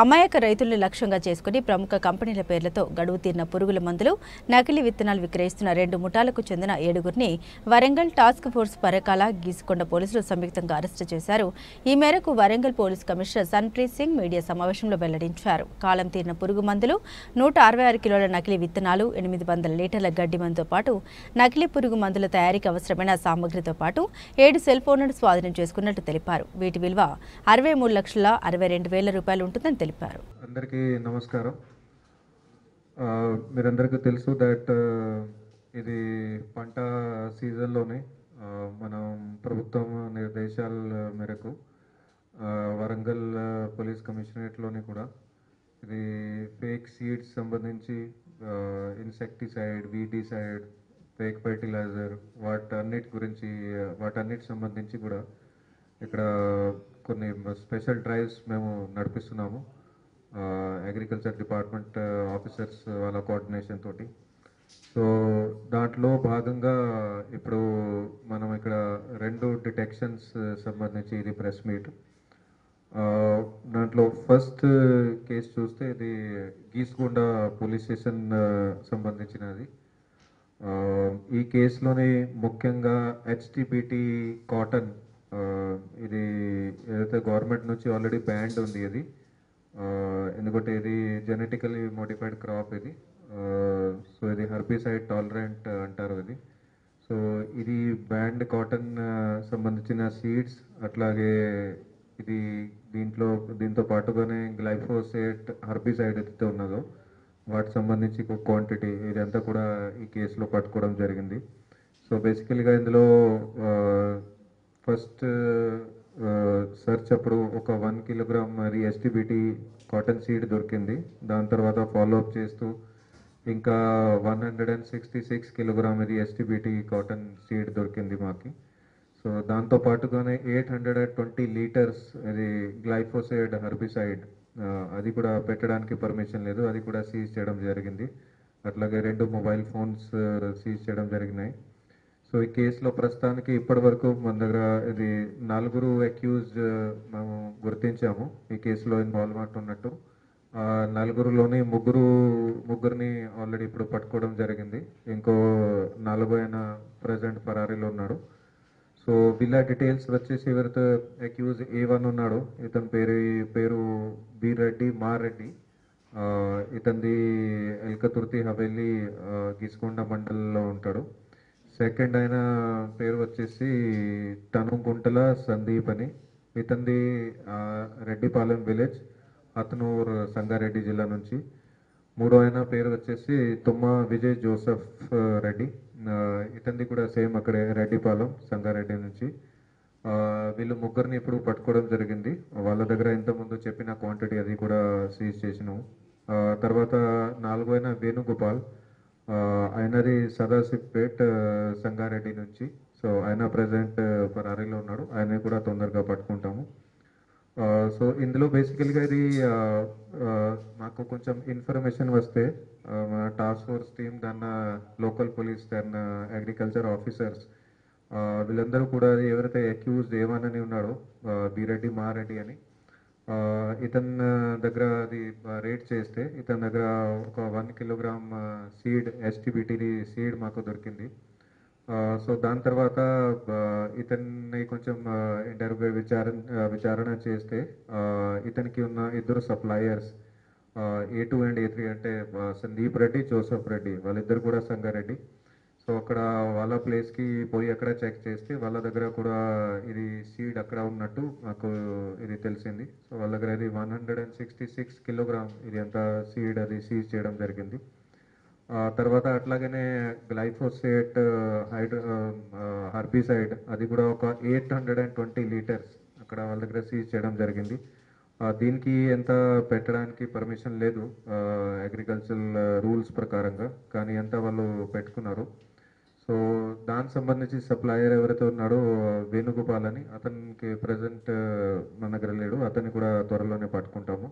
అమాయక రైతులను లక్ష్యంగా చేసుకుని ప్రముఖ కంపెనీల పేర్లతో గడువు తీరిన పురుగుల మందులు, నకిలీ విత్తనాలు విక్రయిస్తున్న 2 ముఠాలకు చెందిన 7గురిని వరంగల్ టాస్క్ ఫోర్స్ పరకాల గీసుకొండ పోలీసులు సంయుక్తంగా అరెస్టు చేశారు. ఈ మేరకు Warangal police commissioner Sanpreet Singh media సమావేశంలో వెల్లడించారు. కాలం తీరిన పురుగు మందులు, 166 కిలోల నకిలీ విత్తనాలు, 800 లీటర్ల గడ్డి మందుతో పాటు నకిలీ పురుగు మందుల తయారీకి అవసరమైన సామగ్రితో పాటు 7 సెల్ ఫోన్లను స్వాధీనం చేసుకున్నట్టు తెలిపారు. వీటి విలువ 63,62,000 రూపాయలు ఉంటుందని తెలిపారు. అందరికీ నమస్కారం. మీరందరికీ తెలుసు దట్ ఇది పంట సీజన్లోనే మనం ప్రభుత్వం నిర్దేశాల మేరకు వరంగల్ పోలీస్ కమిషనరేట్లోని కూడా ఇది ఫేక్ సీడ్స్ సంబంధించి ఇన్సెక్టిసైడ్, వీడిసైడ్, ఫేక్ ఫర్టిలైజర్ వాటన్నిటి సంబంధించి కూడా ఇక్కడ కొన్ని స్పెషల్ డ్రైవ్స్ మేము నడిపిస్తున్నాము. అగ్రికల్చర్ డిపార్ట్మెంట్ ఆఫీసర్స్ వాళ్ళ కోఆర్డినేషన్ తోటి. సో దాంట్లో భాగంగా ఇప్పుడు మనం ఇక్కడ 2 డిటెక్షన్స్ సంబంధించి ఇది ప్రెస్ మీట్. దాంట్లో ఫస్ట్ కేసు చూస్తే ఇది గీసుకొండ పోలీస్ స్టేషన్ సంబంధించినది. ఈ కేసులోని ముఖ్యంగా హెచ్టిబిటి కాటన్, ఇది ఏదైతే గవర్నమెంట్ నుంచి ఆల్రెడీ బ్యాండ్ ఉంది ఇది, ఎందుకంటే ఇది జెనెటికలీ మోడిఫైడ్ క్రాప్ ఇది. సో ఇది హెర్బిసైడ్ టాలరెంట్ అంటారు ఇది. సో ఇది బ్యాండ్ కాటన్ సంబంధించిన సీడ్స్, అట్లాగే ఇది దీంతో పాటుగానే గ్లైఫోసేట్ హెర్బిసైడ్ ఏదైతే ఉన్నదో వాటి సంబంధించి క్వాంటిటీ ఇదంతా కూడా ఈ కేసులో పట్టుకోవడం జరిగింది. సో బేసికల్గా ఇందులో ఫస్ట్ సెర్చ్ అప్పుడు ఒక 1 కిలోగ్రామ్ మరి ఎస్టిబిటి కాటన్ సీడ్ దొరికింది. దాని తర్వాత ఫాలోఅప్ చేస్తూ ఇంకా 166 కిలోగ్రామ్ ఇది ఎస్టిబిటి కాటన్ సీడ్ దొరికింది మాకి. సో దాంతో పాటుగానే 820 లీటర్స్ ఇది గ్లైఫోసేట్ హెర్బిసైడ్, అది కూడా పెట్టడానికి పర్మిషన్ లేదు, అది కూడా సీజ్ చేయడం జరిగింది. అట్లాగే 2 మొబైల్ ఫోన్స్ సీజ్ చేయడం జరిగినాయి. సో ఈ కేసులో ప్రస్తుతానికి ఇప్పటి వరకు మన దగ్గర ఇది 4 అక్యూజ్డ్ మేము గుర్తించాము ఈ కేసులో ఇన్వాల్వ్మెంట్ ఉన్నట్టు. 4లోని ముగ్గురిని ఆల్రెడీ ఇప్పుడు పట్టుకోవడం జరిగింది. ఇంకో 4 ఆయన ప్రజెంట్ పరారీలో ఉన్నాడు. సో వీళ్ళ డీటెయిల్స్ వచ్చేసి ఎవరితో అక్యూజ్ A1 ఉన్నాడు, ఇతని పేరు బి మారెడ్డి. ఇతనిది ఎల్కతుర్తి హవేలి గీసుకొండ మండలంలో ఉంటాడు. సెకండ్ ఆయన పేరు వచ్చేసి తనుగుంటల సందీప్ అని, ఇతనిది రెడ్డిపాలెం విలేజ్, అతనూర్ సంగారెడ్డి జిల్లా నుంచి. మూడో ఆయన పేరు వచ్చేసి తుమ్మ విజయ్ జోసెఫ్ రెడ్డి, ఇతనిది కూడా సేమ్ అక్కడే రెడ్డిపాలెం సంగారెడ్డి నుంచి. వీళ్ళు ముగ్గురిని ఇప్పుడు పట్టుకోవడం జరిగింది. వాళ్ళ దగ్గర ఇంతకుముందు చెప్పిన క్వాంటిటీ అది కూడా సీజ్ చేసినాము. తర్వాత 4వ ఆయన వేణుగోపాల్, ఆయనది సదాశివ్పేట్ సంగారెడ్డి నుంచి. సో ఆయన ప్రజెంట్ పరారీలో ఉన్నాడు, ఆయన కూడా తొందరగా పట్టుకుంటాము. సో ఇందులో బేసికల్గా ఇది మాకు కొంచెం ఇన్ఫర్మేషన్ వస్తే మన టాస్క్ ఫోర్స్ టీమ్, దాన్న లోకల్ పోలీస్, దాన్న అగ్రికల్చర్ ఆఫీసర్స్ వీళ్ళందరూ కూడా ఎవరైతే అక్యూజ్డ్ A1 అని ఉన్నాడో బిరెడ్డి మారెడ్డి అని, ఇతని దగ్గర అది రేట్ చేస్తే ఇతని దగ్గర ఒక 1 కిలోగ్రామ్ సీడ్ ఎస్టిబిటి సీడ్ మాకు దొరికింది. సో దాని తర్వాత ఇతన్ని కొంచెం ఇంటర్వ్యూ విచారణ చేస్తే ఇతనికి ఉన్న 2 సప్లయర్స్ A2 అండ్ A3 అంటే సందీప్ రెడ్డి, జోసెఫ్ రెడ్డి, వాళ్ళిద్దరు కూడా సంగారెడ్డి. సో అక్కడ వాళ్ళ ప్లేస్కి పోయి అక్కడ చెక్ చేస్తే వాళ్ళ దగ్గర కూడా ఇది సీడ్ అక్కడ ఉన్నట్టు మాకు ఇది తెలిసింది. సో వాళ్ళ దగ్గర ఇది 166 కిలోగ్రామ్ ఇది అంత సీడ్ అది సీజ్ చేయడం జరిగింది. తర్వాత అట్లాగనే గ్లైఫోసేట్ హెర్బిసైడ్ అది కూడా ఒక 820 లీటర్స్ అక్కడ వాళ్ళ దగ్గర సీజ్ చేయడం జరిగింది. దీనికి ఎంత పెట్టడానికి పర్మిషన్ లేదు అగ్రికల్చరల్ రూల్స్ ప్రకారంగా, కానీ ఎంత వాళ్ళు పెట్టుకున్నారు. సో దానికి సంబంధించి సప్లయర్ ఎవరైతే ఉన్నాడో వేణుగోపాల్ అని, అతనికి ప్రజెంట్ మన దగ్గర లేడు, అతన్ని కూడా త్వరలోనే పట్టుకుంటాము.